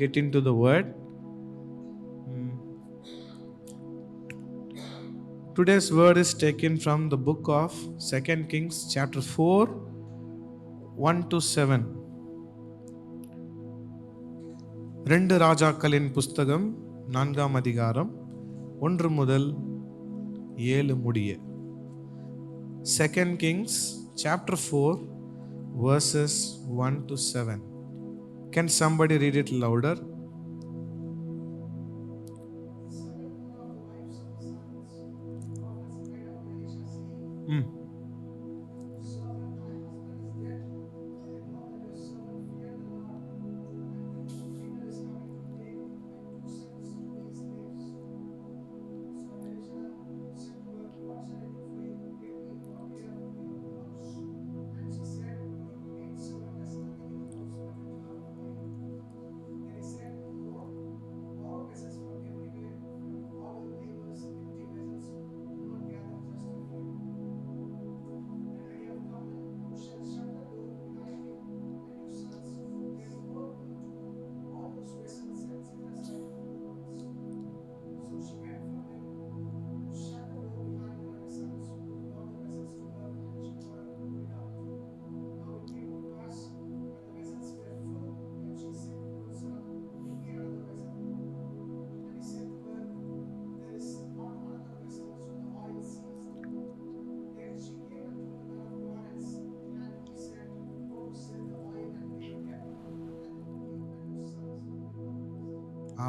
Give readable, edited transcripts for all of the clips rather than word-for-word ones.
get into the word. Today's word is taken from the book of 2 Kings chapter 4, 1 to 7. ரெண்டு ராஜாக்களின் புஸ்தகம் 4ஆம் அதிகாரம் 1 முதல் 7 முடிய. 2 Kings chapter 4 verses 1 to 7. Can somebody read it louder?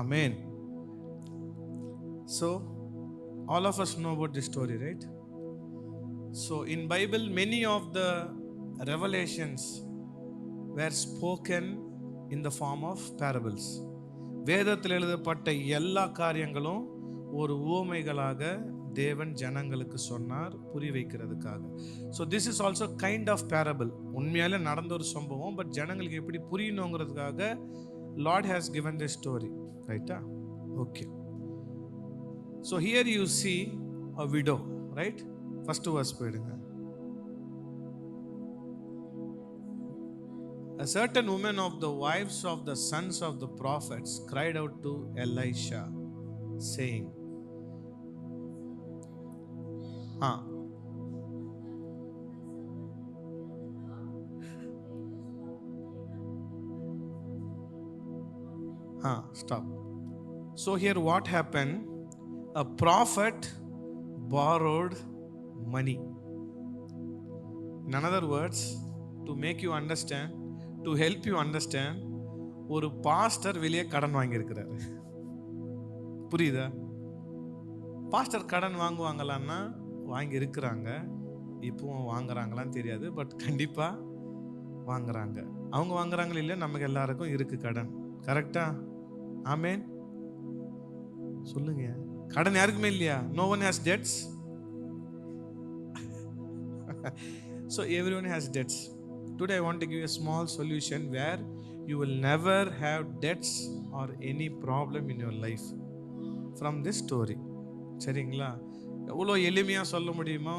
Amen. So, all of us know about this story, right? So, in Bible, many of the revelations were spoken in the form of parables. வேதத்தில் எழுதப்பட்ட எல்லா காரியங்களும் ஒரு உவமைகளாக தேவன் ஜனங்களுக்கு சொன்னார், புரி வைக்கிறதுக்காக. So this is also kind of parable. உண்மையாலே நடந்த ஒரு சம்பவம், பட் ஜனங்களுக்கு எப்படி புரியணுங்கிறதுக்காக Lord has given this story. Right? Okay. So here you see a widow, right? First verse போயிடுங்க. A certain woman of the wives of the sons of the prophets cried out to Elisha, saying, stop. So here what happened? A prophet borrowed money. In other words, to make you understand, to help you understand, ஒரு pastor வெளியே கடன் வாங்கியிருக்கிறாரு. புரியுதா? Pastor கடன் வாங்குவாங்களான்னா வாங்கி இருக்கிறாங்க, இப்பவும் வாங்குறாங்களான்னு தெரியாது, but கண்டிப்பா வாங்குறாங்க. அவங்க வாங்குறாங்களே இல்லை, நமக்கு எல்லாருக்கும் இருக்கு கடன். கரெக்டா? ஆமென். சொல்லுங்க. கடன் யாருக்குமே இல்லையா? No one has debts. So everyone has debts. Today I want to give you a small solution where you will never have debts or any problem in your life from this story. சரிங்களா? எவ்வளோ எளிமையாக சொல்ல முடியுமோ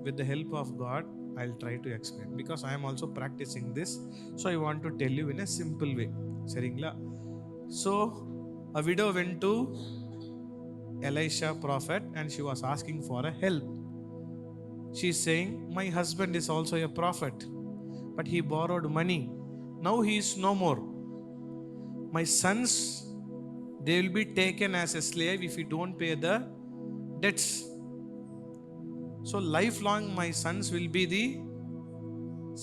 with the help of God I'll try to explain, because I am also practicing this, so I want to tell you in a simple way. சரிங்களா? So a widow went to Elisha prophet and she was asking for a help. She is saying, my husband is also a prophet, but he borrowed money. Now he is no more. My sons, they will be taken as a slave if we don't pay the debts. So lifelong my sons will be the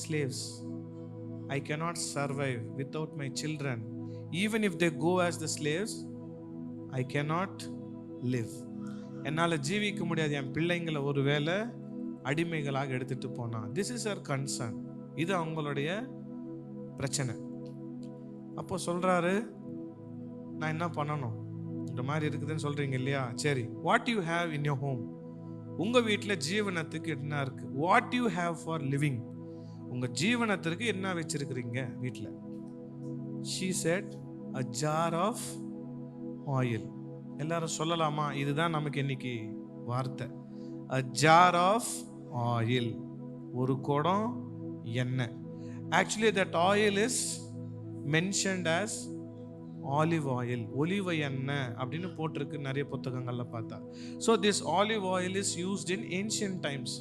slaves. I cannot survive without my children. Even if they go as the slaves, I cannot live. என்னால் ஜீவிக்க முடியாது என் பிள்ளைங்களை ஒருவேளை அடிமைகளாக எடுத்துட்டு போனா. This is our concern. இது அவங்களுடைய பிரச்சனை. அப்போ சொல்றாரு, நான் என்ன பண்ணணும்? இந்த மாதிரி இருக்குதுன்னு சொல்றீங்க இல்லையா? சரி, what you have in your home? உங்க வீட்டில் ஜீவனத்துக்கு என்ன இருக்கு? What you have for living? உங்க ஜீவனத்திற்கு என்ன வச்சிருக்கிறீங்க வீட்டில்? She said, a jar of oil. எல்லாரும் சொல்லலாமா? இதுதான் நமக்கு இன்னைக்கு வார்த்தை. A jar of oil. ஒரு குடம் எண்ணெய். Actually that oil is mentioned as olive oil, ஒலிவ எண்ணெய் அப்படின்னு போட்டிருக்கு நிறைய புத்தகங்கள்ல பார்த்தா. So this olive oil is used in ancient times.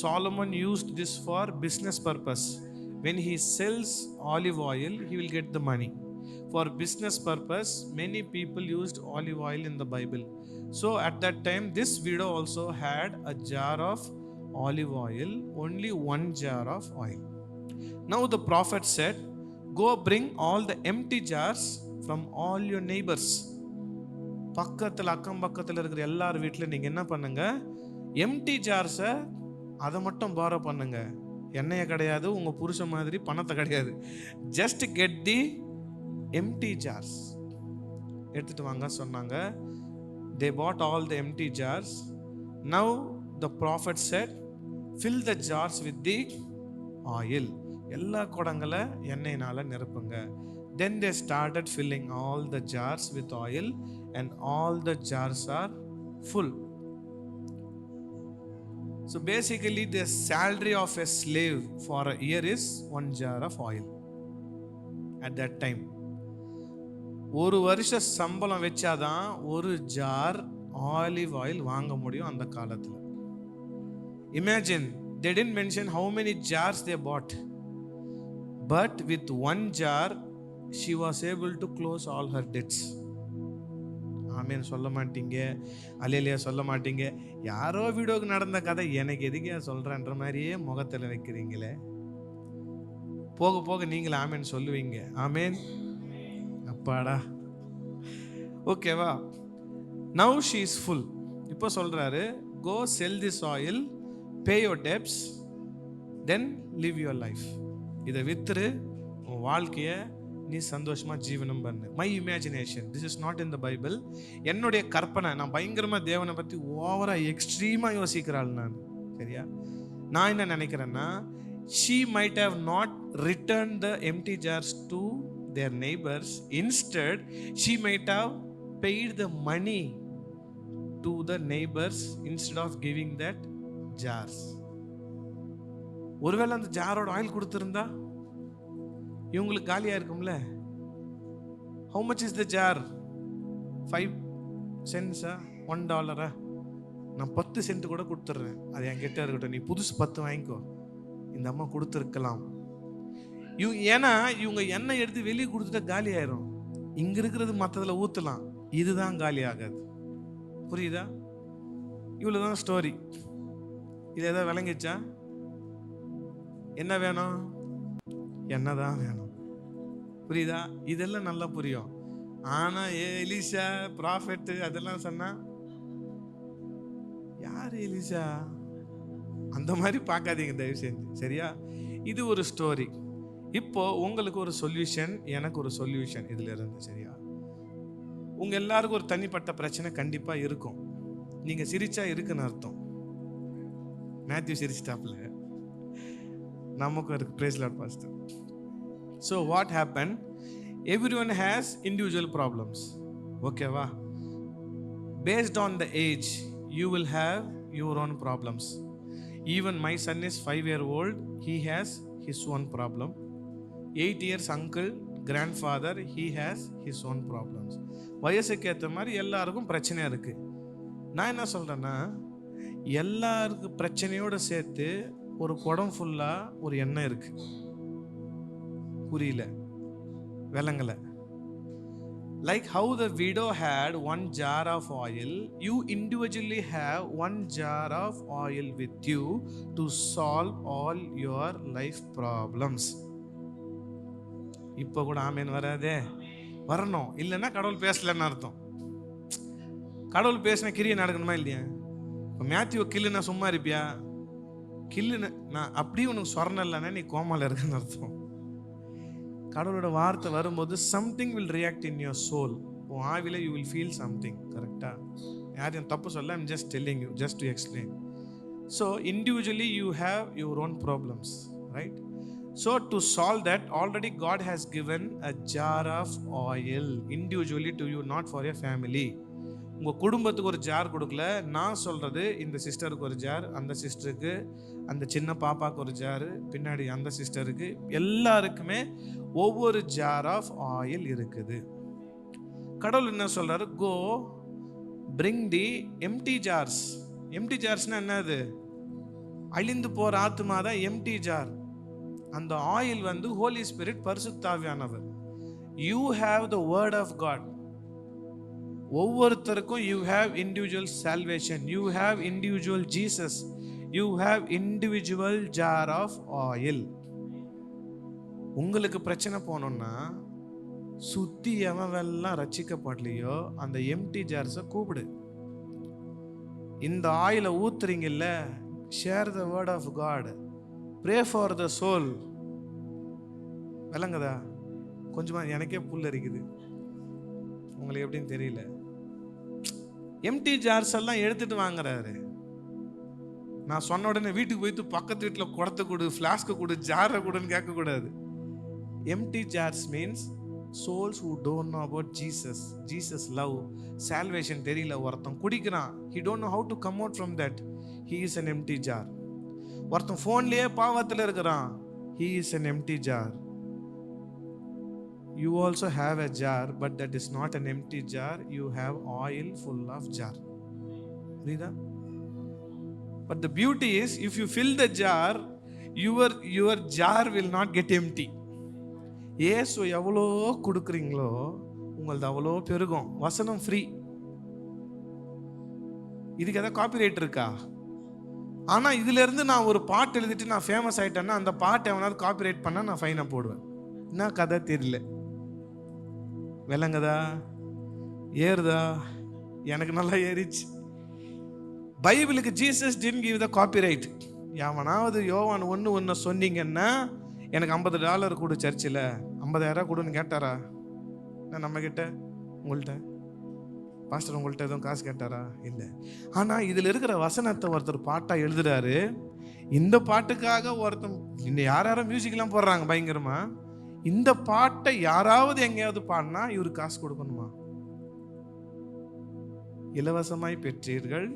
Solomon used this for business purpose. When he sells olive oil, he will get the money. For business purpose, many people used olive oil in the Bible. So at that time, this widow also had a jar of olive oil, only one jar of oil. Now the prophet said, go bring all the empty jars from all your neighbors. பக்கத்தில் அக்கம் பக்கத்தில் இருக்கிற எல்லார் வீட்டில் நீங்கள் என்ன பண்ணுங்க, empty ஜார்ஸை அதை மட்டும் பாரோ பண்ணுங்க. எண்ணெயை கிடையாது, உங்கள் புருஷன் மாதிரி பணத்தை கிடையாது. Just get the empty jars, எடுத்துட்டு வாங்க சொன்னாங்க. They bought all the empty jars. Now the prophet said, fill the jars with the oil. எல்லா குடங்களை எண்ணெயினால நிரப்புங்க. Then they started filling all the jars with oil and all the jars are full. So basically the salary of a slave for a year is 1 jar of oil at that time. ஒரு வருஷ சம்பளம் வச்சாதான் ஒரு jar olive oil வாங்க முடியும் அந்த காலத்தில். Imagine, they didn't mention how many jars they bought, but with 1 jar she was able to close all her debts. ஆமேன் சொல்ல மாட்டீங்க, அல்லேலூயா சொல்ல மாட்டீங்க. யாரோ வீடியோக்கு நடந்த கதை எனக்கு எதுக்கே சொல்றேன்ற மாதிரியே முகத்தில் வைக்கிறீங்களே. போக போக நீங்களே ஆமேன் சொல்லுவீங்க. ஆமேன், அப்பாடா. ஓகேவா? Now she is full. இப்போ சொல்றாரு, go sell this oil, pay your debts, then live your life. இதை வித்துரு, உன் வாழ்க்கையை நீ சந்தோஷமா ஜீவனம் பண்ணு. My imagination, this is not in the Bible. என்னுடைய கற்பனை, நான் பயங்கரமா தேவனை பத்தி ஓவரா எக்ஸ்ட்ரீமா யோசிக்கிறாள் நான். சரியா? நான் என்ன நினைக்கிறேன்னா, she might have not returned the empty jars to their neighbors. Instead, she might have paid the money to the neighbors instead of giving that jars. ஒருவேளை அந்த ஜாரோட ஆயில் கொடுத்திருந்தா இவங்களுக்கு காலியா இருக்கும்ல. How much is the jar? 5 cents, $1? நான் 10 send கூட கொடுத்துட்றேன், அது என்கிட்ட இருக்கட்டும், நீ புதுசு 10 வாங்கிக்கோ. இந்த அம்மா கொடுத்துருக்கலாம். ஏன்னா இவங்க எண்ணெய் எடுத்து வெளியே கொடுத்துட்டா காலி ஆயிரும். இங்க இருக்கிறது மற்றதுல ஊத்தலாம், இதுதான் காலி ஆகாது. புரியுதா? இவ்வளவுதான் ஸ்டோரி. இது ஏதாவது விளங்கிச்சா? என்ன வேணும்? என்னதான் வேணும். புரியுதா? இதெல்லாம் நல்லா புரியும். ஆனா எலிசா ப்ராஃபெட் அதெல்லாம் சொன்னா, யாரு எலிசா அந்த மாதிரி பார்க்காதீங்க தயவு செஞ்சு. சரியா? இது ஒரு ஸ்டோரி. இப்போ உங்களுக்கு ஒரு சொல்யூஷன், எனக்கு ஒரு சொல்யூஷன் இதுல இருந்து. சரியா? உங்க எல்லாருக்கும் ஒரு தனிப்பட்ட பிரச்சனை கண்டிப்பா இருக்கும். நீங்க சிரிச்சா இருக்குன்னு அர்த்தம். மேத்யூ சிரிச்சிட்டாப்ல, நமக்கு இருக்கு. Praise Lord pastor. So what happened? Everyone has individual problems. Okay va? Based on the age, you will have your own problems. Even my son is 5-year-old. He has his own problem. 8 years uncle, grandfather, he has his own problems. வயசுக்கு ஏற்ற மாதிரி எல்லாருக்கும் பிரச்சனையா இருக்கு. நான் என்ன சொல்றேன்னா, எல்லாருக்கும் பிரச்சனையோட சேர்த்து ஒரு குடம் ஃபுல்லா ஒரு எண்ணெய் இருக்கு. புரியல, விளங்கல. Like how the widow had 1 jar of oil, you individually have 1 jar of oil with you to solve all your life problems. இப்போ கூட ஆமேன் வராதே, வரணும். இல்லைன்னா கடவுள் பேசலன்னு அர்த்தம். கடவுள் பேசின கிரியை நடக்கணுமா இல்லையா? இப்போ மேத்யூ கில்லுன்னா சும்மா இருப்பியா? கில்லுன்னு நான் அப்படியே உனக்கு சொரணம் இல்லைன்னா நீ கோமால இருக்குன்னு அர்த்தம். கடவுளோட வார்த்தை வரும்போது something will react in your soul. உன் ஆவில யூ வில் ஃபீல் சம்திங். கரெக்டா? யாரையும் தப்பு சொல்ல, I'm just telling you, just to explain. So individually you have your own problems, right? So to solve that, already God has given a jar of oil individually to you, not for your family. உங்கள் குடும்பத்துக்கு ஒரு jar கொடுக்கல. நான் சொல்கிறது, இந்த சிஸ்டருக்கு ஒரு jar, அந்த சிஸ்டருக்கு, அந்த சின்ன பாப்பாவுக்கு ஒரு ஜாரு, பின்னாடி அந்த சிஸ்டருக்கு, எல்லாருக்குமே ஒவ்வொரு ஜார் ஆஃப் ஆயில் இருக்குது. கடவுள் என்ன சொல்றாரு? கோ bring தி எம்டி ஜார்ஸ். எம்டி ஜார்ஸ்னா என்னது? அழிந்து போற ஆத்மா தான் எம்டி ஜார். அந்த ஆயில் வந்து ஹோலி ஸ்பிரிட், பரிசுத்தாவியானவர். You have the word of God. ஒவ்வொருத்தருக்கும் you have individual salvation, you have individual Jesus, you have individual jar of oil. உங்களுக்கு பிரச்சனை போனோம்னா சுத்தி எவெல்லாம் ரட்சிக்கப்படலையோ அந்த எம்டி ஜார்ஸை கூப்பிடு. இந்த ஆயில ஊத்துறீங்கல்ல, share the word of God, pray for the soul. விளங்குதா? கொஞ்சமா எனக்கே புல் அரிக்குது, உங்களுக்கு எப்படின்னு தெரியல. எம்டி ஜார்ஸ் எல்லாம் எடுத்துட்டு வாங்குறாரு. நான் சொன்ன உடனே வீட்டுக்கு போயிட்டு பக்கத்து வீட்டில் குடத்தை கொடு, ஃப்ளாஸ்க்கு கொடு, ஜாரை கொடுன்னு கேட்கக்கூடாது. Empty jars means souls who don't know about Jesus, Jesus love, salvation தெரியல. ஒருத்தன் குடிக்கிறான், he don't know how to come out from that, he is an empty jar. ஒருத்தன் ஃபோன்லயே பாவத்தில் இருக்கிறான், he is an empty jar. You also have a jar, but that is not an empty jar. You have oil full of jar. Rida? But the beauty is, if you fill the jar, your jar will not get empty. ஏசு எவ்வளோ கொடுக்குறீங்களோ உங்களது அவ்வளோ பெருகும். வசனம் free. இதுக்கு எதாவது copyright இருக்கா? ஆனால் இதுல இருந்து நான் ஒரு பாட்டு எழுதிட்டு நான் ஃபேமஸ் ஆயிட்டேன்னா அந்த பாட்டை எவனாவது காப்பிரைட் பண்ணால் நான் ஃபைனை போடுவேன். என்ன கதை தெரியல. விளங்குதா? ஏறுதா? எனக்கு நல்லா ஏறிச்சு. பைபிளுக்கு Jesus didn't give the copyright. எவனாவது யோவான் 1:1 சொன்னீங்கன்னா எனக்கு $50 கொடு, சர்ச்சில் 50,000 கொடுன்னு கேட்டாரா? நம்ம கிட்ட, உங்கள்கிட்ட பாஸ்டர் உங்கள்கிட்ட எதுவும் காசு கேட்டாரா? இல்லை. ஆனால் இதில் இருக்கிற வசனத்தை ஒருத்தர் பாட்டாக எழுதுறாரு. இந்த பாட்டுக்காக ஒருத்தன் இன்னும் யாரும் மியூசிக்லாம் போடுறாங்க பயங்கரமா. இந்த பாட்டை யாராவது எங்கேயாவது பாடினா இவரு காசு கொடுக்கணுமா? இலவசமாய் பெற்றீர்கள்,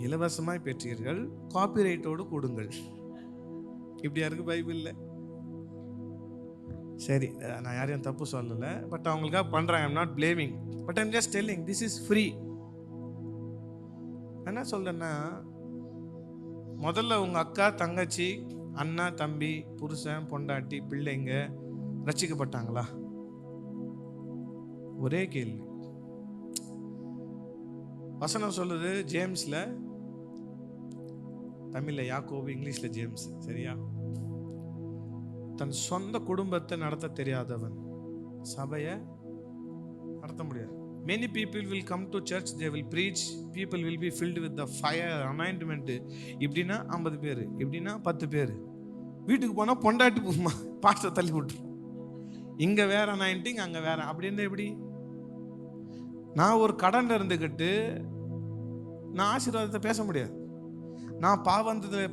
இலவசமாய் பெற்றீர்கள், காப்பிரைட்டோடு கொடுங்கள். இப்படியா இருக்கு பைபிள்ல? சரி, நான் யாரையும் தப்பு சொல்லலை, பட் அவங்களுக்காக பண்றேன். I'm not blaming, but I'm just telling this is free. என்ன சொல்றேன்னா, முதல்ல உங்க அக்கா, தங்கச்சி, அண்ணா, தம்பி, புருஷன், பொண்டாட்டி, பிள்ளைங்க ரட்சிக்கப்பட்டாங்களா? ஒரே கேள்வி. வசனம் சொல்லுது ஜேம்ஸ்ல, தமிழ்ல யாக்கோபு, இங்கிலீஷ்ல ஜேம்ஸ், சரியா? தன் சொந்த குடும்பத்தை நடத்த தெரியாதவன் சபையை நடத்த முடியாது. Many people will come to church, they will preach, people will be filled with the fire, anointment. இப்படின்னா 50 பேர், இப்படின்னா 10 பேர். வீட்டுக்கு போனா பொண்டாட்டி பாஸ்டர் தள்ளி விட்டு, இங்க வேற அனாயிண்டிங், அங்க வேற. அப்படின்னு எப்படி? நான் ஒரு கடன்ல இருந்துக்கிட்டு நான் ஆசீர்வாதத்தை பேச முடியாது. நான்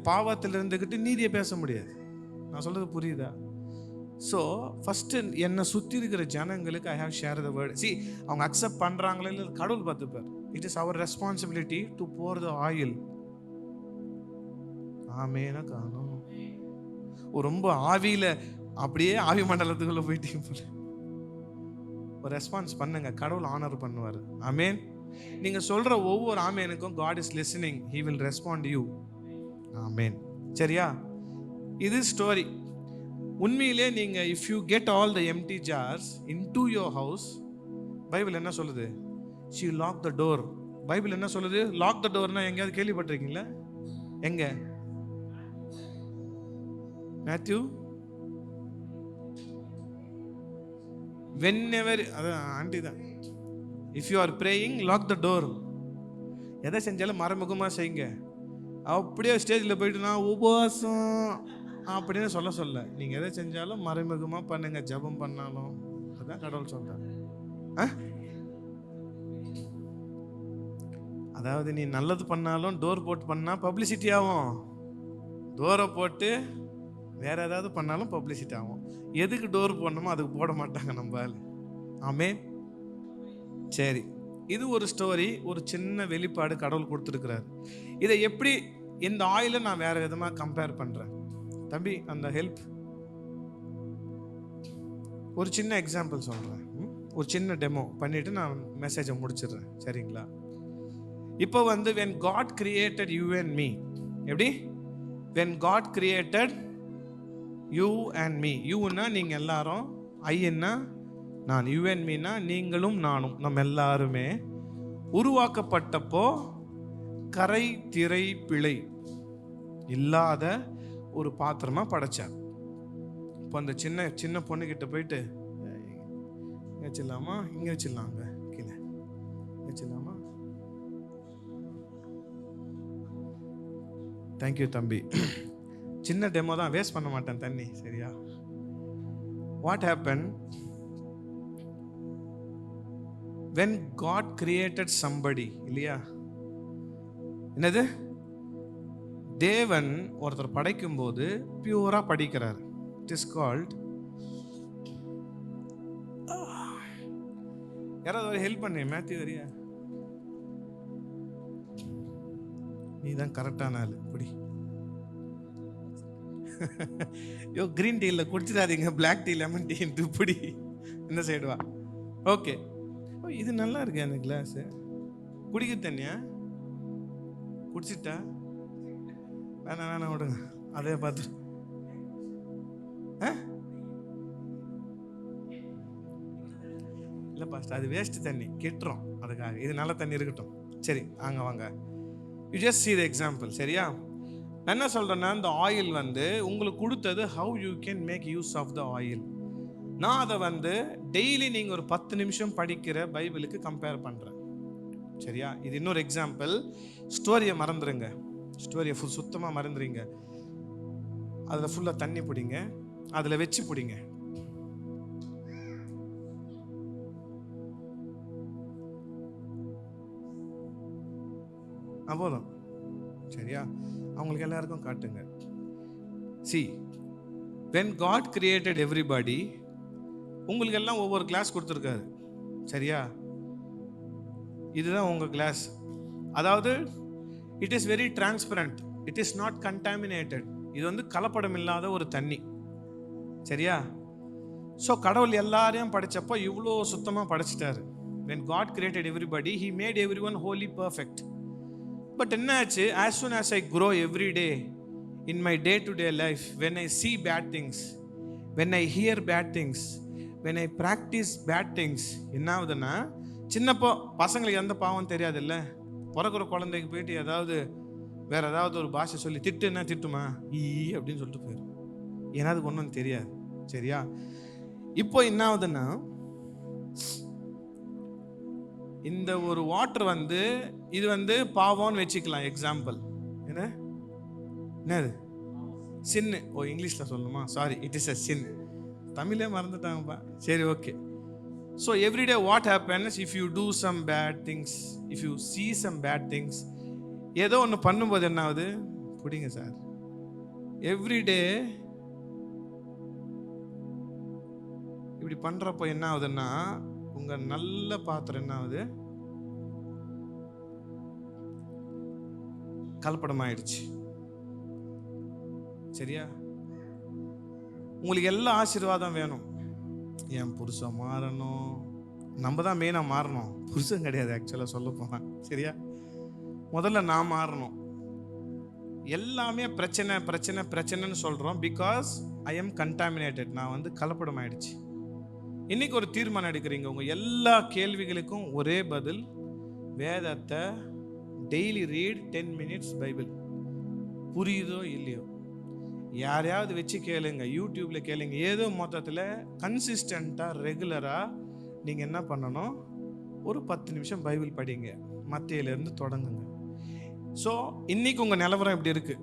பாவத்தில் இருந்துக்கிட்டு நீதியை பேச முடியாது. நான் சொல்றது புரியுதா? ஸோ ஃபஸ்ட்டு என்னை சுற்றி இருக்கிற ஜனங்களுக்கு I have share the word. See, அவங்க அக்செப்ட் பண்ணுறாங்களே இல்லை, கடவுள் பார்த்துப்பார். இட் இஸ் அவர் responsibility to pour the oil. ஆமேனா காணும். ரொம்ப ஆவியில் அப்படியே ஆவி மண்டலத்துக்குள்ளே போயிட்டீங்க போல. ஒரு ரெஸ்பான்ஸ் பண்ணுங்க, கடவுள் ஆனர் பண்ணுவார். ஆமேன். நீங்கள் சொல்கிற ஒவ்வொரு ஆமேனுக்கும் God is listening, he will respond you. Amen. சரியா? இது ஸ்டோரி. உண்மையிலே நீங்கள் if you get all the empty jars into your house, Bible என்ன சொல்லுது? She lock the door. Bible என்ன சொல்லுது? லாக் த டோர்னா எங்கேயாவது கேள்விப்பட்டிருக்கீங்களா? எங்க? மேத்யூ. whenever, அதான் ஆண்டி தான், if you are praying lock the door. எதை செஞ்சாலும் மறைமுகமாக செய்யுங்க. அப்படியே ஸ்டேஜில் போயிட்டு நான் உபவாசம் அப்படின்னு சொல்ல நீங்கள் எதை செஞ்சாலும் மறைமுகமாக பண்ணுங்க. ஜபம் பண்ணாலும் அதுதான் கடவுள் சொல்கிறார். அதாவது நீ நல்லது பண்ணாலும் டோர் போட்டு பண்ணால் பப்ளிசிட்டி ஆகும். டோரை போட்டு வேற ஏதாவது பண்ணாலும் பப்ளிசிட்டி ஆகும். எதுக்கு டோர் போடணுமோ அதுக்கு போட மாட்டாங்க நம்ம ஆளு. ஆமென். சரி, இது ஒரு ஸ்டோரி, ஒரு சின்ன வெளிப்பாடு கடவுள் கொடுத்துருக்கிறார். இதை எப்படி இந்த ஆயிலை நான் வேற விதமாக கம்பேர் பண்ணுறேன். தம்பி, அந்த ஹெல்ப் ஒரு சின்ன எக்ஸாம்பிள் சொல்கிறேன், ஒரு சின்ன டெமோ பண்ணிவிட்டு நான் மெசேஜை முடிச்சிடுறேன், சரிங்களா? இப்போ வந்து when God created you and me, எப்படி? when God created you and me, youனா நீங்கள் எல்லாரும், ஐன்னா நான், you and meனா நீங்களும் நானும், நம்ம எல்லாருமே உருவாக்கப்பட்டப்போ கரை திரை பிழை இல்லாத ஒரு பாத்திரமா படைச்சார். இப்போ அந்த சின்ன சின்ன பொண்ணுக்கிட்ட போயிட்டு இங்கே வச்சிடலாமா, இங்கே வச்சிடலாங்க, கீழே வச்சிடலாமா, தேங்க்யூ தம்பி, சின்ன டெமோ தான், வேஸ்ட் பண்ண மாட்டேன் தண்ணி, சரியா? What happen when God created somebody, இல்லையா? என்னது? தேவன் ஒருத்தர் படைக்கும் போது பியூரா படிக்கிறார். இட் இஸ் கால்ட், யாராவது ஒரு ஹெல்ப் பண்ணு, மேத்யூ வரியா? நீ தான் கரெக்டான ஆள், குடி. யோ, கிரீன் டீ இல்லை குடிச்சிடாதீங்க, பிளாக் டீ லெமன் டீ இப்படி இந்த சைடு வா. ஓகே, இது நல்லா இருக்கு அந்த கிளாஸு, குடிக்க தண்ணியா குடிச்சிட்டா? வேணாம் விடுங்க, அதே பார்த்து. இல்லை பாஸ்ட், அது வேஸ்ட் தண்ணி, கெட்டுரும், அதுக்காக இது நல்ல தண்ணி இருக்கட்டும். சரி, அங்கே வாங்க, you just see the example, சரியா? நான் என்ன சொல்கிறேன்னா, இந்த ஆயில் வந்து உங்களுக்கு கொடுத்தது, how you can make use of the oil. நான் அதை வந்து டெய்லி நீங்கள் ஒரு 10 நிமிஷம் படிக்கிற பைபிளுக்கு கம்பேர் பண்ணுறேன், சரியா? இது இன்னொரு எக்ஸாம்பிள். ஸ்டோரியை மறந்துடுங்க, ஸ்டோரியை சுத்தமாக மறந்துடுங்க. அதில் ஃபுல்லாக தண்ணி பிடிங்க, அதில் வச்சு பிடிங்க. போதும், சரியா? அவங்களுக்கு எல்லாருக்கும் காட்டுங்க. See, when God created everybody, உங்களுக்கு எல்லாம் ஒவ்வொரு கிளாஸ் கொடுத்துருக்காரு, சரியா? இதுதான் உங்கள் கிளாஸ். அதாவது it is very transparent, it is not contaminated. இது வந்து கலப்படம் இல்லாத ஒரு தண்ணி, சரியா? ஸோ கடவுள் எல்லாரையும் படைச்சப்போ இவ்வளோ சுத்தமாக படைச்சிட்டாரு. when God created everybody, he made everyone holy, perfect. But என்ன ஆச்சு? as soon as I grow every day in my day-to-day life, when I see bad things, when I hear bad things, when I practice bad things, என்ன ஆகுதுன்னா, சின்னப்போ பசங்களுக்கு எந்த பாவம் தெரியாது இல்லை, பிறக்கிற குழந்தைக்கு போயிட்டு ஏதாவது வேற ஏதாவது ஒரு பாஷை சொல்லி திட்டுன்னா திட்டுமா ஈ அப்படின்னு சொல்லிட்டு போயிடும், ஏன்னா அதுக்கு ஒன்றும் தெரியாது, சரியா? இப்போ என்ன ஆகுதுன்னா, இந்த ஒரு வாட்டர் வந்து இது வந்து பாவம்னு வச்சுக்கலாம், எக்ஸாம்பிள். என்னது? சின்னு. ஓ, இங்கிலீஷில் சொல்லணுமா? Sorry, it is a sin. தமிழே மறந்துட்டாங்கப்பா. சரி, okay. So everyday what happens, if you do some bad things, if you see some bad things, ஏதோ ஒன்று பண்ணும்போது என்ன ஆகுது? பிடிங்க சார். எவ்ரிடே இப்படி பண்ணுறப்போ என்ன ஆகுதுன்னா, உங்கள் நல்ல பாத்திரம் என்ன ஆகுது? கலப்படமாயிடுச்சு, சரியா? உங்களுக்கு எல்லா ஆசீர்வாதம் வேணும், என் புருஷன் மாறணும், நம்ம தான் மெயினாக மாறணும், புருஷன் கிடையாது ஆக்சுவலாக சொல்ல போனால், சரியா? முதல்ல நான் மாறணும். எல்லாமே பிரச்சனை பிரச்சனை பிரச்சனைன்னு சொல்கிறோம், பிகாஸ் ஐ எம் கண்டாமினேட்டட், நான் வந்து கலப்படம் ஆயிடுச்சு. இன்னைக்கு ஒரு தீர்மானம் எடுக்கிறீங்க, உங்கள் எல்லா கேள்விகளுக்கும் ஒரே பதில், வேதத்தை டெய்லி ரீட் 10 minutes பைபிள். புரியுதோ இல்லையோ, யாரையாவது வச்சு கேளுங்க, யூடியூப்ல கேளுங்க, ஏதோ மொத்தத்தில் கன்சிஸ்டண்ட்டாக ரெகுலராக நீங்கள் என்ன பண்ணணும், ஒரு 10 நிமிஷம் பைபிள் படிங்க, மத்தேயிலிருந்து தொடங்குங்க. ஸோ இன்னைக்கு உங்கள் நிலவரம் எப்படி இருக்கு?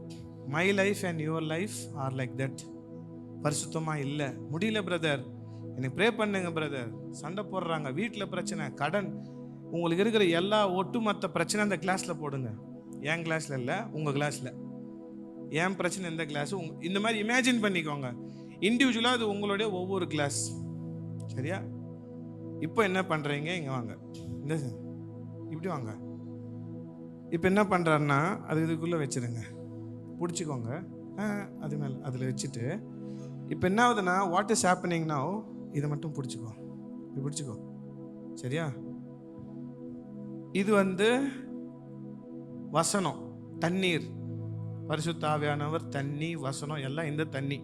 My life and your life are like that. பரிசுத்தமாக இல்லை, முடியல பிரதர், எனக்கு ப்ரே பண்ணுங்க பிரதர், சண்டை போடுறாங்க, வீட்டில் பிரச்சனை, கடன், உங்களுக்கு இருக்கிற எல்லா ஒட்டுமொத்த பிரச்சனை அந்த கிளாஸில் போடுங்க. என் கிளாஸில் இல்லை, உங்கள் கிளாஸில். என் பிரச்சனை எந்த கிளாஸ், இந்த மாதிரி இமேஜின் பண்ணிக்கோங்க. இண்டிவிஜுவலாக அது உங்களுடைய ஒவ்வொரு கிளாஸ், சரியா? இப்போ என்ன பண்ணுறீங்க? இங்கே வாங்க, இந்த இப்படி வாங்க. இப்போ என்ன பண்ணுறாருன்னா, அது இதுக்குள்ளே வச்சுருங்க, பிடிச்சிக்கோங்க, அது மேலே அதில் வச்சுட்டு, இப்போ என்ன ஆகுதுன்னா, வாட் இஸ் ஹேப்பனிங் நவ், இதை மட்டும் பிடிச்சிக்கோ, இது பிடிச்சிக்கோ, சரியா? இது வசனம், தண்ணீர். பரிசுத்த ஆவியானவர், தண்ணி, வசனம் எல்லாம் இந்த தண்ணி.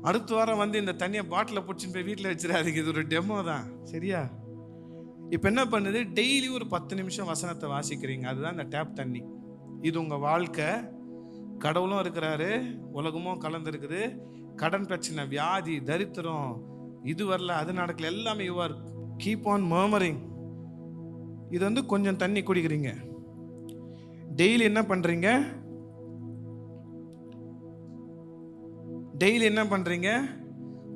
அடுத்த வாரம் இந்த தண்ணியை பாட்டில் பிடிச்சின்னு போய் வீட்டில் வச்சிடாதீங்க. இது ஒரு டெமோ தான், சரியா? இப்போ என்ன பண்ணுது, டெய்லி ஒரு 10 நிமிஷம் வசனத்தை வாசிக்கிறீங்க, அதுதான் இந்த டேப் தண்ணி. இது உங்கள் வாழ்க்கை. கடவுளும் இருக்கிறாரு, உலகமும் கலந்துருக்குது. கடன் பிரச்சனை, வியாதி, தரித்திரம், இது வரல, அது நடக்கல, எல்லாமே you are keep on murmuring. இது கொஞ்சம் தண்ணி குடிக்கிறீங்க. டெய்லி என்ன பண்ணுறீங்க? டெய்லி என்ன பண்ணுறீங்க?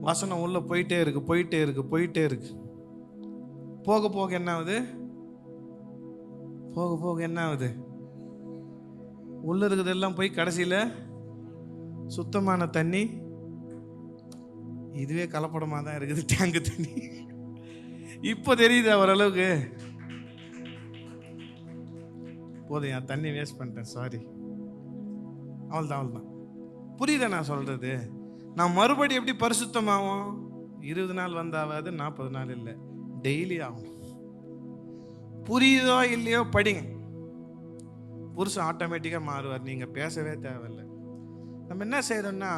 வசனம் உள்ள போயிட்டே இருக்கு, போயிட்டே இருக்கு, போயிட்டே இருக்கு. போக போக என்ன ஆகுது? போக போக என்ன ஆகுது? உள்ள இருக்கிறதெல்லாம் போய் கடைசியில் சுத்தமான தண்ணி, இதுவே கலப்படமாக தான் இருக்குது, டேங்கு தண்ணி. இப்போ தெரியுது ஓரளவுக்கு. போதும், என் தண்ணி வேஸ்ட் பண்ணிட்டேன், சாரி. அவ்வளோதான். புரியுதா நான் சொல்றது? நான் மறுபடியும் எப்படி பரிசுத்தமாகும்? 20 நாள் வந்தாவது, 40 நாள் இல்லை, டெய்லி ஆகும். புரியுதோ இல்லையோ படிங்க, புருஷன் ஆட்டோமேட்டிக்காக மாறுவார். நீங்கள் பேசவே தேவையில்லை. நம்ம என்ன செய்யறோம்னா,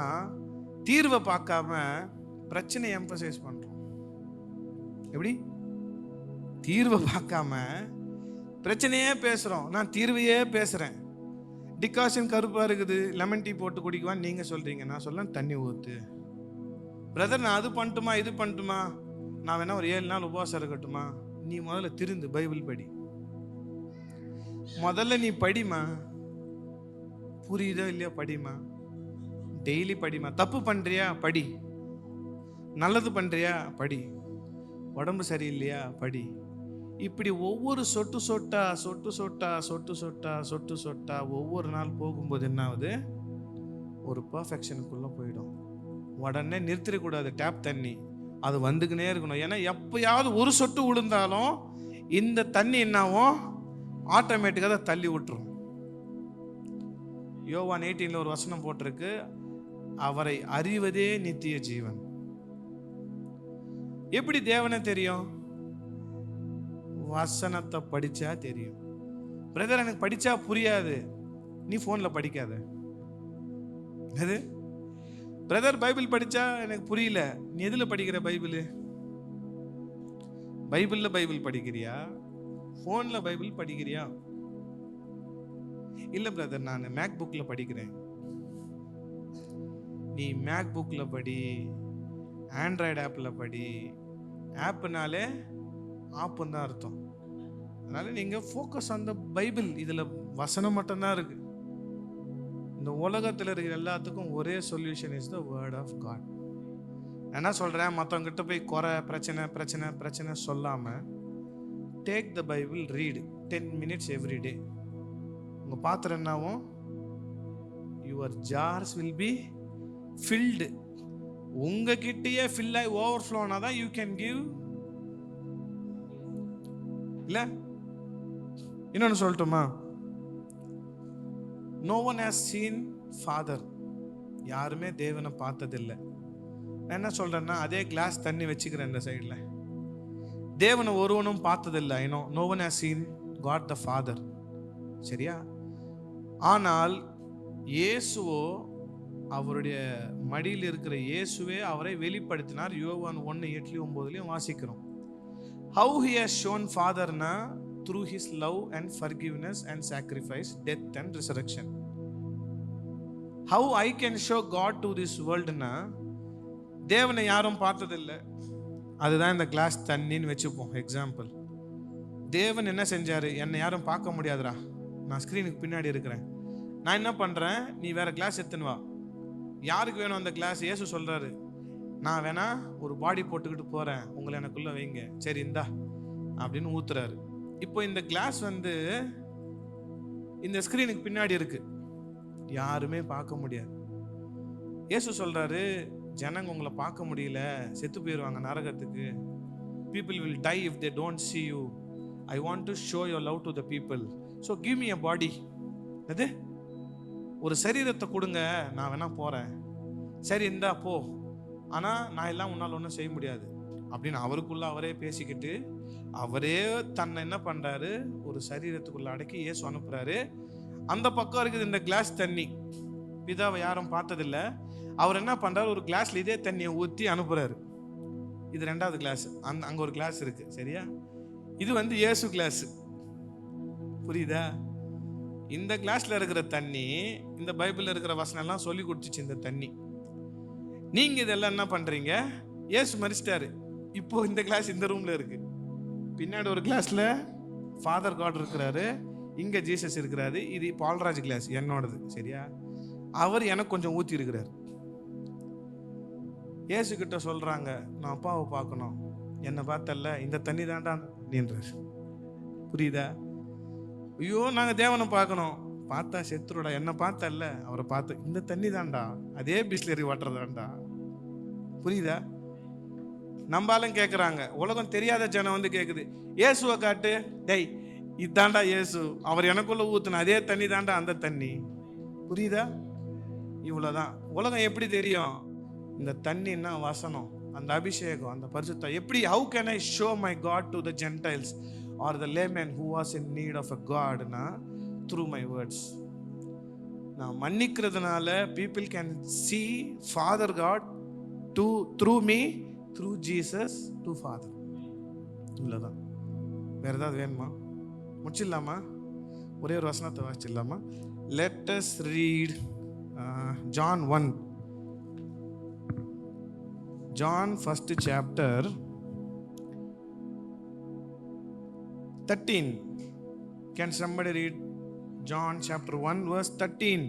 தீர்வை பார்க்காம பிரச்சனையை எம்பசைஸ் பண்ணுறோம். எப்படி? தீர்வை பார்க்காம பிரச்சனையே பேசுகிறோம், நான் தீர்வையே பேசுகிறேன். டிகாஷன் கருப்பாக இருக்குது, லெமன் டீ போட்டு குடிக்குவான்னு நீங்கள் சொல்கிறீங்க, நான் சொல்ல தண்ணி ஊற்று. பிரதர், நான் அது பண்ணட்டுமா, இது பண்ணட்டுமா, நான் வேணா ஒரு 7 நாள் உபவாசம் இருக்கட்டுமா? நீ முதல்ல திருந்து பைபிள் படி. முதல்ல நீ படிமா. புரியுதோ இல்லையா? படிமா, டெய்லி படிமா. தப்பு பண்ணுறியா? படி. நல்லது பண்ணுறியா? படி. உடம்பு சரியில்லையா? படி. இப்படி ஒவ்வொரு சொட்டு சொட்டா சொட்டு சொட்டா சொட்டு சொட்டா சொட்டு சொட்டா ஒவ்வொரு நாள் போகும்போது என்ன ஆகுது? ஒரு பர்ஃபெக்ஷனுக்குள்ளே போயிடும். உடனே நிறுத்திடக்கூடாது டேப் தண்ணி, அது வந்துக்கினே இருக்கணும். ஏன்னா எப்பயாவது ஒரு சொட்டு விழுந்தாலும் இந்த தண்ணி என்னாவும் ஆட்டோமேட்டிக்காக அதை தள்ளி விட்டுரும். யோவான் 18 ஒரு வசனம் போட்டிருக்கு, அவரை அறிவதே நித்திய ஜீவன். எப்படி தேவனை தெரியும்? வசனத்தை படிச்சா தெரியும். பிரதர், எனக்கு படிச்சா புரியாது. நீ போன்ல படிக்காத. அது பிரதர், பைபிள் படிச்சா எனக்கு புரியல. நீ எதுல படிக்கிற பைபிள்? பைபிள்ல பைபிள் படிக்கிறியா, போன்ல பைபிள் படிக்கிறியா? இல்ல பிரதர், நான் மேக் புக்ல படிக்கிறேன். நீ மேக் புக்ல படி, ஆண்ட்ராய்டு ஆப்ல படி. ஆப்னாலே ஆப்புன்னு தான் அர்த்தம். அதனால நீங்க ஃபோக்கஸ் ஆன் த பைபிள். இதுல வசனம் மட்டும்தான் இருக்கு. இந்த உலகத்தில் இருக்கிற எல்லாத்துக்கும் ஒரே solution is the word of God. என்ன சொல்றேன், மற்றவங்க கிட்ட போய் குறை, பிரச்சனை பிரச்சனை பிரச்சனை சொல்லாம, take the Bible, read 10 minutes every day. உங்க பாத்திரம் என்னாவும்? Your jars will be filled. உங்ககிட்டயே ஃபில் ஆகி ஓவர்ஃப்ளோனா தான் யூ கேன் கிவ். இல்ல இன்னொன்னு சொல்லட்டுமா? No one has seen Father. யாருமே தேவனை பார்த்ததில்லை. நான் என்ன சொல்றேன்னா, அதே கிளாஸ் தண்ணி வச்சுக்கிறேன் இந்த சைடில். தேவனை ஒருவனும் பார்த்ததில்லை. I know no one has seen God the father, சரியா? ஆனால் இயேசுவோ, அவருடைய மடியில் இருக்கிற இயேசுவே அவரை வெளிப்படுத்தினார். யோவான் 1:8-9 வாசிக்கிறோம். How he has shown Father na through his love and forgiveness and sacrifice, death and resurrection. How I can show God to this world na, தேவனை யாரும் பார்த்ததில்லை. அதுதான் இந்த கிளாஸ் தண்ணின்னு வச்சுப்போம் எக்ஸாம்பிள். தேவன் என்ன செஞ்சாரு? என்னை யாரும் பார்க்க முடியாதுடா, நான் ஸ்க்ரீனுக்கு பின்னாடி இருக்கிறேன். நான் என்ன பண்றேன்? நீ வேற கிளாஸ் எடுத்துன்னு வா. யாருக்கு வேணும் அந்த கிளாஸ்? இயேசு சொல்றாரு, நான் வேணா ஒரு பாடி போட்டுக்கிட்டு போறேன், உங்களை எனக்குள்ள வைங்க. சரி இந்தா அப்படின்னு ஊத்துறாரு. இப்போ இந்த கிளாஸ் இந்த ஸ்கிரீனுக்கு பின்னாடி இருக்கு, யாருமே பார்க்க முடியாது. இயேசு சொல்றாரு, ஜனங்க உங்களை பார்க்க முடியல, செத்து போயிடுவாங்க நரகத்துக்கு. people will die if they don't see you. I want to show your love to the people, so give me a body. அது ஒரு சரீரத்தை கொடுங்க, நான் வேணா போறேன். சரி இந்தா போ. ஆனால் நான் எல்லாம் உன்னால் ஒன்றும் செய்ய முடியாது அப்படின்னு அவருக்குள்ள அவரே பேசிக்கிட்டு அவரே தன்னை என்ன பண்ணுறாரு, ஒரு சரீரத்துக்குள்ள அடக்கி இயேசு அனுப்புகிறாரு. அந்த பக்கம் இருக்குது இந்த கிளாஸ் தண்ணி, பிதாவை யாரும் பார்த்ததில்ல. அவர் என்ன பண்ணுறாரு, ஒரு கிளாஸில் இதே தண்ணியை ஊற்றி அனுப்புகிறாரு. இது 2வது கிளாஸ். அங்கே ஒரு கிளாஸ் இருக்குது, சரியா? இது வந்து இயேசு கிளாஸு, புரியுதா? இந்த கிளாஸில் இருக்கிற தண்ணி இந்த பைபிளில் இருக்கிற வசனம் எல்லாம் சொல்லி கொடுத்துச்சு. இந்த தண்ணி நீங்கள் இதெல்லாம் என்ன பண்ணுறீங்க, இயேசு மரிச்சிட்டாரு. இப்போ இந்த கிளாஸ் இந்த ரூமில் இருக்குது. பின்னாடி ஒரு கிளாஸில் ஃபாதர் காட் இருக்கிறாரு, இங்கே ஜீசஸ் இருக்கிறாரு. இது பால்ராஜ் கிளாஸ் என்னோடது, சரியா? அவர் எனக்கு கொஞ்சம் ஊற்றி இருக்கிறார். இயேசு கிட்ட சொல்கிறாங்க, நான் அப்பாவை பார்க்கணும், என்னை பார்த்தல்ல, இந்த தண்ணி தாண்டா நீன்றார். புரியுதா? ஐயோ நாங்கள் தேவனை பார்க்கணும், பார்த்தா செத்துருடா, என்னை பார்த்தல்ல, அவரை பார்த்து இந்த தண்ணி தாண்டா, அதே பிஸ்லரி வாட்டர் தாண்டா. புரியுதா? நம்பாலும் கேட்குறாங்க, உலகம் தெரியாத ஜனம் வந்து கேட்குது, இயேசுவை காட்டு, டேய் இதாண்டா இயேசு, அவர் எனக்குள்ள ஊத்துன அதே தண்ணி தாண்டா அந்த தண்ணி. புரியுதா? இவ்வளோதான். உலகம் எப்படி தெரியும்? இந்த தண்ணின்னா வசனம், அந்த அபிஷேகம், அந்த பரிசுத்தம். எப்படி, how can I show my God to the gentiles or the layman who was in need of a God na through my words. நான் மன்னிக்கிறதுனால people can see Father God through me, through Jesus to Father. இவ்வளோதான். வேற ஏதாவது வேணுமா? முடிச்சிடலாமா? ஒரே ஒரு வசனத்தை வாசிச்சிடலாமா? Let us read John 1. John 1st chapter 13. Can somebody read John chapter 1 verse 13?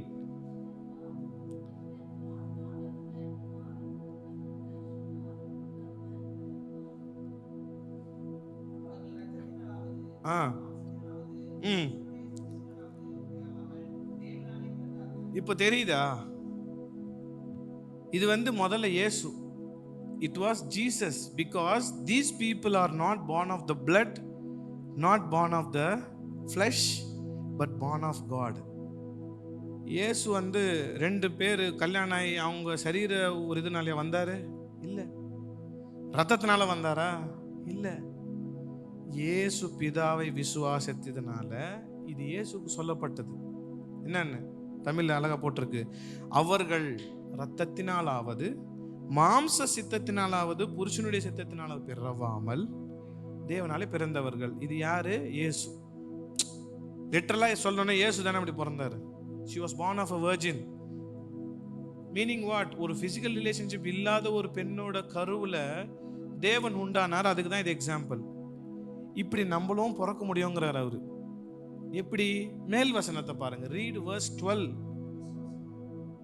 இப்போ தெரியுதா? இது வந்து முதல்ல இயேசு. It was Jesus because these people are not born of the blood, not born of the flesh, but born of God. இயேசு வந்து 2 பேர் கல்யாணம் ஆகி அவங்க சரீர ஒரு இதனாலே வந்தாரு? இல்லை. ரத்தத்தினால வந்தாரா? இல்லை. இயேசு பிதாவை விசுவாசித்ததுனால இது இயேசுக்கு சொல்லப்பட்டது. என்னன்னு தமிழ்ல அழகா போட்டிருக்கு, அவர்கள் ரத்தத்தினாலாவது மாம்ச சித்தத்தினாலாவது புருஷனுடைய சித்தத்தினாலாவது பிறவாமல் தேவனாலே பிறந்தவர்கள். இது யாரு? இயேசு. லிட்டரலா சொல்லணும்னா இயேசு தானே அப்படி பிறந்தாரு. she was born of a virgin. Meaning what? ஒரு பிசிக்கல் ரிலேஷன்ஷிப் இல்லாத ஒரு பெண்ணோட கருவுல தேவன் உண்டானார். அதுக்கு தான் இது எக்ஸாம்பிள். இப்படி நம்மளும் பிறக்க முடியுங்கிறார் அவரு. எப்படி? மேல் வசனத்தை பாருங்க, ரீட் verse 12.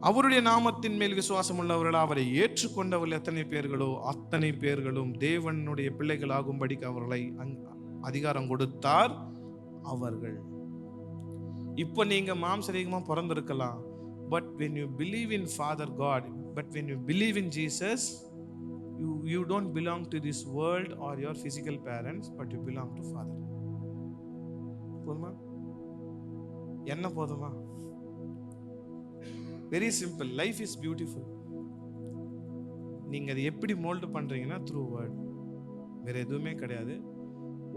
அவருடைய நாமத்தின் மேல் விசுவாசம் உள்ளவர்கள் அவரை ஏற்றுக்கொண்டவர்கள் எத்தனை பேர்களோ அத்தனை பேர்களும் தேவனுடைய பிள்ளைகள் ஆகும்படிக்கு அவர்களை அதிகாரம் கொடுத்தார். அவர்கள் இப்போ நீங்க மாம்சரீகமா பிறந்திருக்கலாம், but when you believe in Father God, but when you believe in Jesus, you don't belong to this world or your physical parents, but you belong to Father. போதுமா? என்ன போதுமா? Very simple. Life is beautiful. நீங்கள் அதை எப்படி mould பண்ணுறீங்கன்னா through word, வேறு எதுவுமே கிடையாது.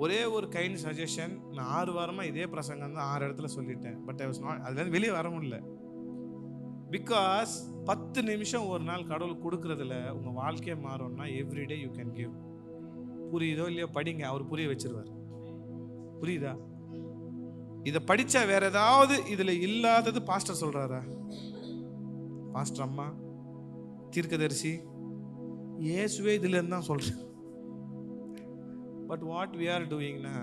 ஒரே ஒரு கைண்ட் சஜஷன், நான் 6 வாரமாக இதே பிரசங்கம் தான் 6 இடத்துல சொல்லிட்டேன். பட் ஐ வாஸ் நாட், அதுலேருந்து வெளியே வர முடியல. பிகாஸ் 10 நிமிஷம் ஒரு நாள் கடவுள் கொடுக்குறதுல உங்கள் வாழ்க்கையை மாறும்னா எவ்ரிடே யூ கேன் கிவ். புரியுதோ இல்லையோ படிங்க, அவர் புரிய வச்சிருவார். புரியுதா? இதை படித்தா வேற ஏதாவது இதில் இல்லாதது பாஸ்டர் சொல்கிறாரா? பாஸ்டர் அம்மா, தீர்க்கதரிசி, இயேசுவே இதுல இருந்து தான் சொல்றேன். பட் வாட் வி ஆர் டூயிங்னா,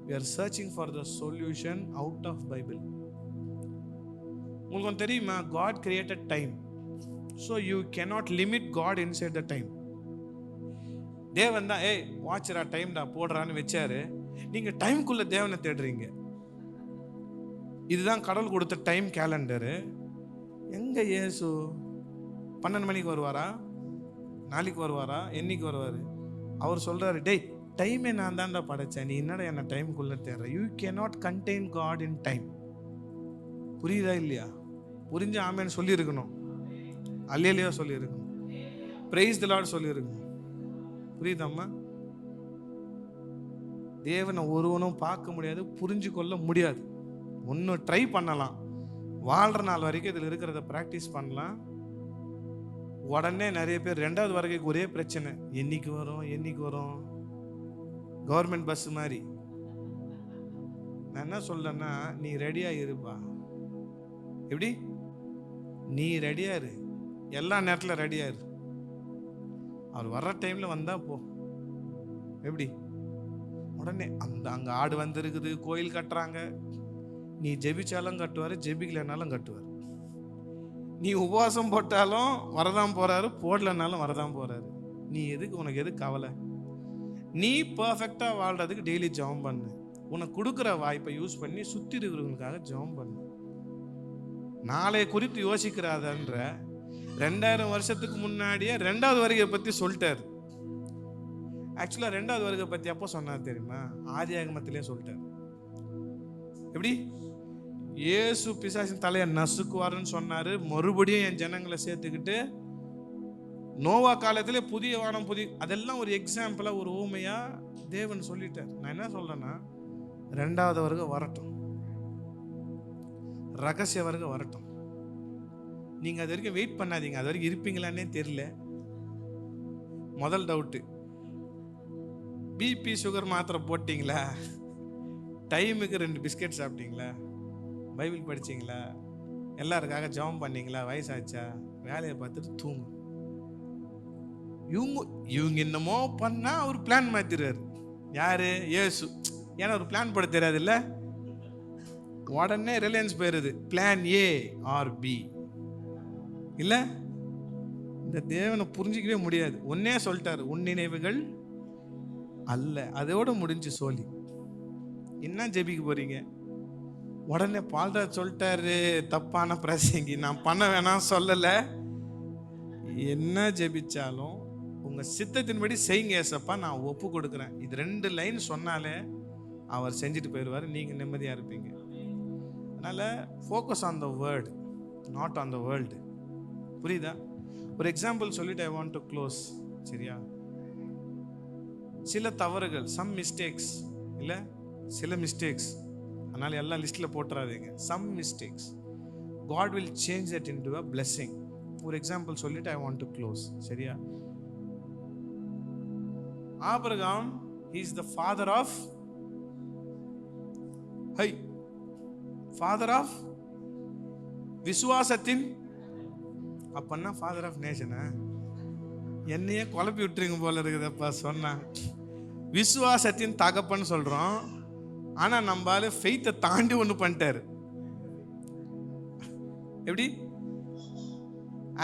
we are searching for the solution out of Bible. உங்களுக்கு தெரியுமா, God created time, so you cannot limit God inside the time. தேவன் தான் ஏய் வாட்சரா டைம்டா போடுறான்னு வச்சாரு, நீங்க டைம்குள்ள தேவனை தேடுறீங்க. இதுதான் கடவுள் கொடுத்த டைம் கேலண்டரு. எங்க இயேசு 12 மணிக்கு வருவாரா, நாளைக்கு வருவாரா, என்னைக்கு வருவார்? அவர் சொல்றாரு, டேய் டைமே நான் தான்டா படைச்சேன், நீ என்னடா என்ன டைமுக்குள்ள தேடுற? You cannot contain God in time. புரியுதா இல்லையா? புரிஞ்சு ஆமேன்னு சொல்லியிருக்கணும், அல்லையிலையோ சொல்லியிருக்கணும். பிரைஸ் தி லார்ட் சொல்லிருங்க. புரியுதம்மா? தேவனை ஒருவனும் பார்க்க முடியாது, புரிஞ்சு கொள்ள முடியாது. ஒன்றும் ட்ரை பண்ணலாம், வாழ்கிற நாள் வரைக்கும் இதில் இருக்கிறத ப்ராக்டிஸ் பண்ணலாம். உடனே நிறைய பேர் 2வது வரைக்கும் ஒரே பிரச்சனை, என்னைக்கு வரும். கவர்மெண்ட் பஸ் மாதிரி. நான் என்ன சொல்றேன்னா, நீ ரெடியா இருப்பா. எப்படி? நீ ரெடியா இரு, எல்லா நேரத்தில் ரெடியா இரு. அவர் வர்ற டைம்ல வந்தா போ. எப்படி? உடனே அங்க ஆடு வந்துருக்குது, கோயில் கட்டுறாங்க. நீ ஜெபிச்சாலும் கட்டுவார், ஜெபிக்கலனாலும் கட்டுவார். நீ உபவாசம் போட்டாலும் வரதான் போறாரு, போடலனாலும் வரதான் போறாரு. நீ எதுக்கு, உனக்கு எதுக்கு கவலை? நீ பர்ஃபெக்டா வாழ்றதுக்கு டெய்லி ஜெபம் பண்ணு. உனக்கு கொடுக்குற வாய்ப்பை யூஸ் பண்ணி சுத்தி இருக்கிறவங்களுக்காக ஜெபம் பண்ணு. நாளை குறித்து யோசிக்கிறாதன்ற 2000 வருஷத்துக்கு முன்னாடியே 2வது வருகை பத்தி சொல்லிட்டாரு. ஆக்சுவலா 2வது வருகை பத்தி அப்போ சொன்னார் தெரியுமா? ஆதியாகமத்திலே சொல்லிட்டாரு. எப்படி? இயேசு பிசாசின் தலையை நசுக்குவாருன்னு சொன்னாரு. மறுபடியும் என் ஜனங்களை சேர்த்துக்கிட்டு நோவா காலத்திலே புதிய வானம் அதெல்லாம் ஒரு எக்ஸாம்பிளா, ஒரு ஊமையா தேவன் சொல்லிட்டார். நான் என்ன சொல்றேன்னா, 2வது வருகை வரட்டும், ரகசிய வருகை வரட்டும். நீங்க அது வரைக்கும் வெயிட் பண்ணாதீங்க. அது வரைக்கும் இருப்பீங்களான்னே தெரியல. முதல் டவுட்டு, பிபி சுகர் மாத்திரை போட்டிங்களா? டைமுக்கு 2 பிஸ்கெட் சாப்பிட்டீங்களா? பைபிள் படிச்சிங்களா? எல்லாருக்காக ஜெபம் பண்ணீங்களா? வயசாச்சா? வேலையை பார்த்துட்டு தூங்கு. இவங்க என்னமோ பண்ணா அவர் பிளான் மாத்திடுறாரு. யாரு? இயேசு. ஏன்னா ஒரு பிளான் போட தெரியாது இல்ல. உடனே ரிலையன்ஸ் போயிருது, பிளான் ஏ ஆர் பி இல்ல. இந்த தேவனை புரிஞ்சிக்கவே முடியாது. ஒன்னே சொல்லிட்டாரு, உன் நினைவுகள் அல்ல. அதோட முடிஞ்சு சொல்லி என்ன ஜெபிக்க போறீங்க? உடனே பால்ராஜ் சொல்லிட்டாரு, தப்பான பிரசங்கி, நான் பண்ண வேணாம் சொல்லல. என்ன ஜெபிச்சாலும் உங்க சித்தத்தின்படி செய்யுங்க ஏசப்பா, நான் ஒப்பு கொடுக்குறேன். இது 2 லைன் சொன்னாலே அவர் செஞ்சுட்டு போயிடுவார். நீங்க நிம்மதியா இருப்பீங்க. அதனால focus on the word, not on the world. புரியுதா? ஒரு எக்ஸாம்பிள் சொல்லிட்டு ஐ வாண்ட் டு க்ளோஸ். சரியா? சில தவறுகள், சம் மிஸ்டேக்ஸ் இல்லை, சில மிஸ்டேக்ஸ், அதனால எல்லாம் லிஸ்ட்டில் போட்டுறாதீங்க. Some mistakes God will change that into a blessing. ஒரு எக்ஸாம்பிள் சொல்லிட்டு ஐ வாண்ட் டு க்ளோஸ். சரியா? Abraham, he is the father of விசுவாசத்தின் அப்பன்னா ஃபாதர் ஆஃப் நேஷனா? என்னையே குழப்பி விட்டுருங்க போல இருக்குதப்பா சொன்னா. விசுவாசத்தின் தகப்பன்னு சொல்றோம், ஆனா நம்மளால ஃபெய்த்தை தாண்டி ஒன்று பண்ணிட்டாரு. எப்படி?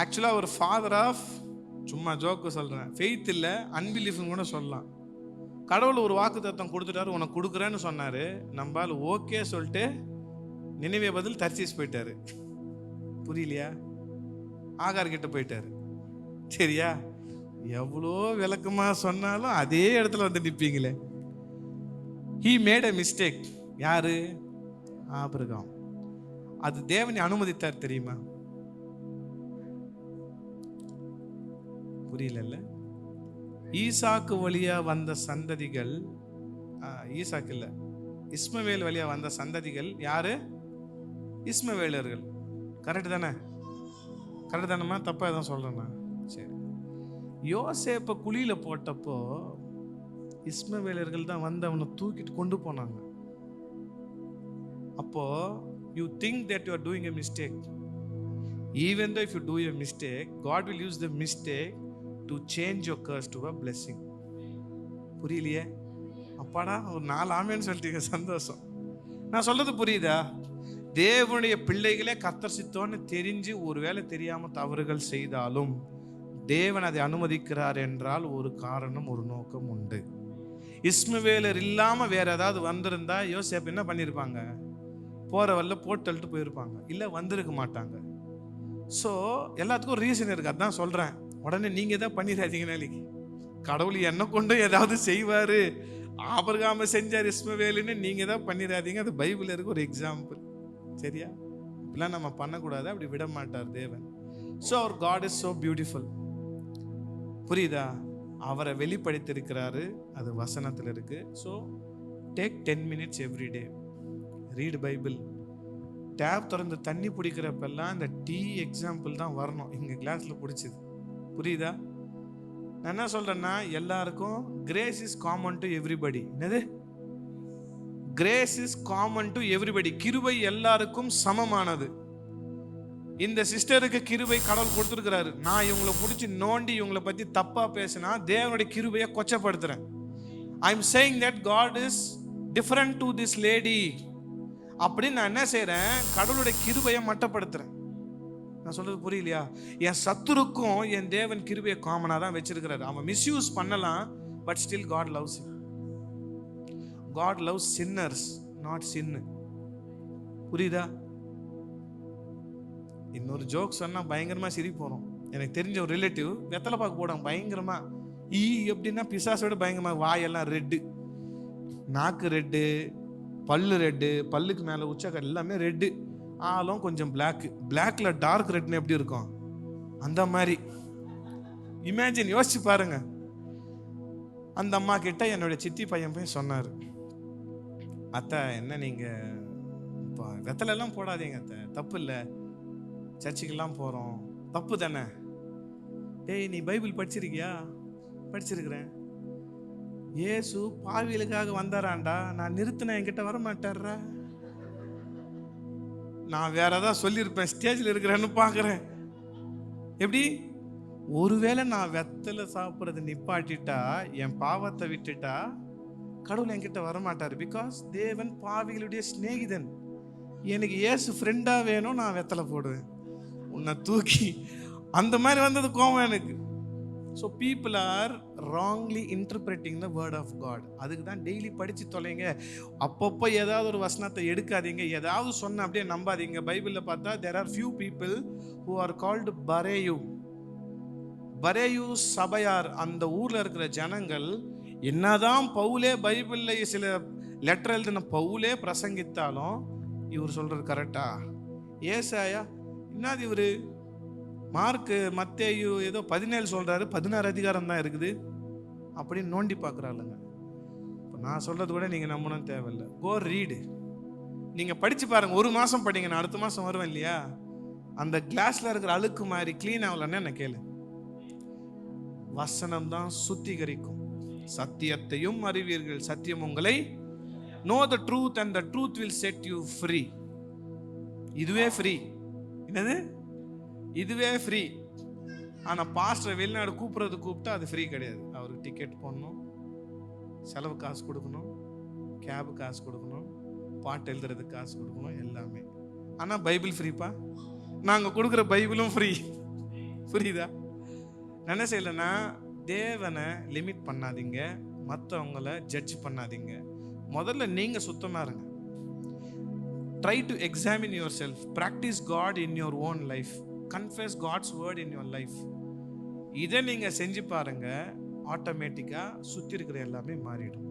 ஆக்சுவலா ஒரு ஃபாதர் ஆஃப், சும்மா ஜோக்கு சொல்றேன், ஃபெய்த் இல்லை, அன்பிலீஃப்னு கூட சொல்லலாம். கடவுள் ஒரு வாக்கு தத்துவம் கொடுத்துட்டாரு, உனக்கு கொடுக்குறேன்னு சொன்னாரு. நம்மளால ஓகே சொல்லிட்டு நினைவே பதில் தர்சீஸ் போயிட்டாரு. புரியலையா? ஆகார் கிட்ட போயிட்டாரு. சரியா? எவ்வளோ விளக்கமா சொன்னாலும் அதே இடத்துல வந்து நிற்பீங்களே. he made a mistake. யாரு? ஆபிரகாம். அது தேவனை அனுமதித்தார் தெரியுமா? புரியல. ஈசாக்கு வழியா வந்த சந்ததிகள், ஈசாக்கு இல்ல, இஸ்மவேல் வழியா வந்த சந்ததிகள் யாரு? இஸ்மவேலர்கள். கரெக்ட் தானே? கரெக்ட் தானம்மா? தப்பா எதுவும் சொல்றேன்னா? சரி. யோசேப்ப குழியில போட்டப்போ இஸ்மவேலர்கள் தான் வந்து அவனை தூக்கிட்டு கொண்டு போனாங்க. அப்போ you think that you are doing a mistake. Even though if you do a mistake, God will use the mistake to change your curse to a blessing. புரியலையே? அப்பாடா, ஒரு 4 ஆமேன்னு சொல்லிட்டீங்க, சந்தோஷம். நான் சொல்றது புரியுதா? தேவனுடைய பிள்ளைகளே கர்த்தர் சித்தம்னு தெரிஞ்சு ஒருவேளை தெரியாம தவறுகள் செய்தாலும் தேவன் அதை அனுமதிக்கிறார் என்றால் ஒரு காரணம், ஒரு நோக்கம் உண்டு. இஸ்மவேலர் இல்லாம வேற ஏதாவது வந்திருந்தா யோசேப்பு என்ன பண்ணிருப்பாங்க? போற வல்ல போட்டு போயிருப்பாங்க, இல்ல வந்திருக்க மாட்டாங்க. ஸோ எல்லாத்துக்கும் ரீசன் இருக்கு. அதான் சொல்றேன். உடனே நீங்க எதாவது பண்ணிடாதீங்க. நாளைக்கு கடவுள் என்ன கொண்டு ஏதாவது செய்வாரு, ஆபிரகாம செஞ்சார் இஸ்மவேலுன்னு நீங்க தான் பண்ணிடாதீங்க. அது பைபிள்ல இருக்கு ஒரு எக்ஸாம்பிள். சரியா? இப்படிலாம் நம்ம பண்ணக்கூடாது, அப்படி விட மாட்டார் தேவன். ஸோ அவர் காட் இஸ் ஸோ பியூட்டிஃபுல். புரியுதா? அவரை வெளிப்படுத்தியிருக்கிறாரு, அது வசனத்தில் இருக்கு. So take 10 minutes every day, read Bible. Tap திறந்து தண்ணி பிடிக்கிறப்பெல்லாம் இந்த டீ எக்ஸாம்பிள் தான் வரணும் இங்கே கிளாஸில் பிடிச்சது. புரியுதா? நான் என்ன சொல்றேன்னா, எல்லாருக்கும் grace is common to everybody. என்னது? Grace is common to everybody. கிருபை எல்லாருக்கும் சமமானது. இந்த சிஸ்டருக்கு கிருபை கடவுள் கொடுத்துருக்கிறாரு. நான் இவங்களை பிடிச்சி நோண்டி இவங்களை பத்தி தப்பா பேசினா தேவனுடைய கிருபையை கொச்சப்படுத்துறேன். I am saying that God is different to this lady அப்படின்னு நான் என்ன செய்யறேன்? கடவுளுடைய கிருபையை மட்டப்படுத்துறேன். நான் சொல்றது புரியலையா? என் சத்துருக்கும் என் தேவன் கிருபையை காமனா தான் வச்சிருக்கிறாரு. அவன் மிஸ்யூஸ் பண்ணலாம், but still God loves him. God loves sinners, not sin. புரியுதா? இன்னொரு ஜோக் சொன்னா பயங்கரமா சிரிப்பு வரும். எனக்கு தெரிஞ்ச ஒரு ரிலேட்டிவ் வெத்தலை பாக்கு போடாங்க பயங்கரமா. எப்படின்னா பிசாசோட பயங்கரமா, வாயெல்லாம் ரெட்டு, நாக்கு ரெட்டு, பல்லு ரெட்டு, பல்லுக்கு மேல உச்சக்கடை எல்லாமே ரெட்டு, ஆளும் கொஞ்சம் பிளாக்ல டார்க் ரெட்னு எப்படி இருக்கும் அந்த மாதிரி. இமேஜின், யோசிச்சு பாருங்க. அந்த அம்மா கிட்ட என்னோட சித்தி பையன் போய் சொன்னாரு, அத்தை என்ன நீங்க வெத்தலை எல்லாம் போடாதீங்க அத்தை, தப்பு இல்லை, சர்ச்சுக்கெல்லாம் போறோம், தப்பு தானே. டேய் நீ பைபிள் படிச்சிருக்கியா? படிச்சிருக்கிறேன். இயேசு பாவிகளுக்காக வந்தாராண்டா, நான் நிறுத்தின என்கிட்ட வர மாட்டாரா? நான் வேற ஏதாவது சொல்லியிருப்பேன், ஸ்டேஜில் இருக்கிறேன்னு பார்க்குறேன். எப்படி? ஒருவேளை நான் வெத்தலை சாப்பிட்றது நிப்பாட்டிட்டா, என் பாவத்தை விட்டுட்டா, கடவுள் என்கிட்ட வரமாட்டார். பிகாஸ் தேவன் பாவிகளுடைய சிநேகிதன். எனக்கு இயேசு ஃப்ரெண்டா வேணும், நான் வெத்தலை போடுவேன். உன்னை தூக்கி அந்த மாதிரி வந்தது கோவம் எனக்கு. So people are wrongly interpreting the word of God. அதுக்கு தான் டெய்லி படித்து தொலைங்க. அப்பப்போ ஏதாவது ஒரு வசனத்தை எடுக்காதீங்க, ஏதாவது சொன்ன அப்படியே நம்பாதீங்க. பைபிளில் பார்த்தா there are few people who are called பரேயு. பரேயு சபையார், அந்த ஊரில் இருக்கிற ஜனங்கள் என்னதான் பவுலே பைபிளில் சில லெட்டர் எழுதின பவுலே பிரசங்கித்தாலும் இவர் சொல்றது கரெக்டா? ஏசாயா என்னது இவரு? மார்க்கு மத்தேயு ஏதோ 17 சொல்றாரு, 16 அதிகாரம் தான் இருக்குது அப்படின்னு நோண்டி பார்க்குறாளுங்க. இப்போ நான் சொல்றது கூட நீங்கள் நம்பணும் தேவையில்லை. கோ ரீடு. நீங்கள் படித்து பாருங்க. ஒரு மாதம் படிங்க, நான் அடுத்த மாதம் வருவேன் இல்லையா? அந்த கிளாஸில் இருக்கிற அழுக்கு மாதிரி க்ளீன் ஆகலன்னு என்ன கேளு. வசனம் தான் சுத்திகரிக்கும். சத்தியத்தையும் அறிவீர்கள், சத்தியம் உங்களை know the truth and the truth will set you free. இதுவே ஃப்ரீ. என்னது? இதுவே ஃப்ரீ. ஆனால் பாஸ்டர் வெளிநாடு கூப்பிட்டா அது ஃப்ரீ கிடையாது. அவருக்கு டிக்கெட் போடணும், செலவு காசு கொடுக்கணும், கேபு காசு கொடுக்கணும், பாட்டு எழுதுறதுக்கு காசு கொடுக்கணும், எல்லாமே. ஆனால் பைபிள் ஃப்ரீப்பா. நாங்கள் கொடுக்குற பைபிளும் ஃப்ரீ. புரியுதா? என்ன செய்யலைன்னா, தேவனை லிமிட் பண்ணாதீங்க, மற்றவங்களை ஜட்ஜ் பண்ணாதீங்க. முதல்ல நீங்கள் சுத்தமாக இருங்க. Try to examine yourself. Practice God in your own life. Confess God's word in your life. இதை நீங்கள் செஞ்சு பாருங்க, ஆட்டோமேட்டிக்காக சுற்றி இருக்கிற எல்லாமே மாறிடும்.